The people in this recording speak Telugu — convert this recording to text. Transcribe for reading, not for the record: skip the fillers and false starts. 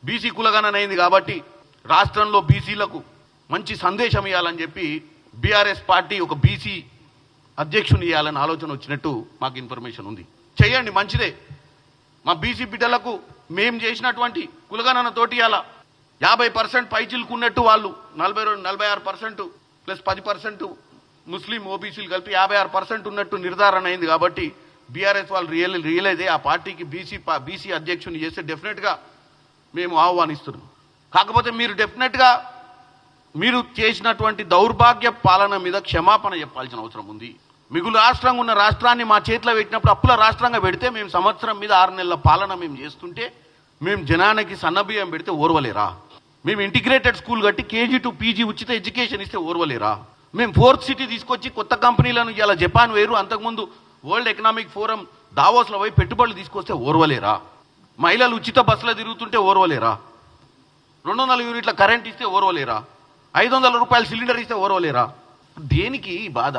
బీసీ కులగణనైంది కాబట్టి రాష్ట్రంలో బీసీలకు మంచి సందేశం ఇవ్వాలని చెప్పి బీఆర్ఎస్ పార్టీ ఒక బీసీ అధ్యక్షుని ఇవ్వాలని ఆలోచన వచ్చినట్టు మాకు ఇన్ఫర్మేషన్ ఉంది. చేయండి, మంచిదే. మా బీసీ బిడ్డలకు మేము చేసినటువంటి కులగణనతోటి అలా 50% పైచిలుకున్నట్టు వాళ్ళు 46% ప్లస్ 10% ముస్లిం ఓబీసీలు కలిపి 56% ఉన్నట్టు నిర్ధారణ అయింది. కాబట్టి బీఆర్ఎస్ వాళ్ళు రియలైజ్ ఆ పార్టీకి బీసీ అధ్యక్షుని చేస్తే డెఫినెట్గా మేము ఆహ్వానిస్తున్నాం. కాకపోతే మీరు డెఫినెట్గా మీరు చేసినటువంటి దౌర్భాగ్య పాలన మీద క్షమాపణ చెప్పాల్సిన అవసరం ఉంది. మిగులు రాష్ట్రంగా ఉన్న రాష్ట్రాన్ని మా చేతిలో పెట్టినప్పుడు అప్పుల రాష్ట్రంగా పెడితే మేము సంవత్సరం మీద 6 నెలల పాలన మేము చేస్తుంటే మేము జనానికి సన్నబియ్యం పెడితే ఓర్వలేరా? మేము ఇంటిగ్రేటెడ్ స్కూల్ కట్టి కేజీ టు పీజీ ఉచిత ఎడ్యుకేషన్ ఇస్తే ఓర్వలేరా? మేము 4th సిటీ తీసుకొచ్చి కొత్త కంపెనీలను ఇలా జపాన్ వేరు, అంతకుముందు వరల్డ్ ఎకనామిక్ ఫోరం దావోస్లో పోయి పెట్టుబడులు తీసుకొస్తే ఓర్వలేరా? మహిళలు ఉచిత బస్సులో తిరుగుతుంటే ఓర్వలేరా? 200 యూనిట్ల కరెంట్ ఇస్తే ఓర్వలేరా? 500 రూపాయలు సిలిండర్ ఇస్తే ఓర్వలేరా? దేనికి బాధ?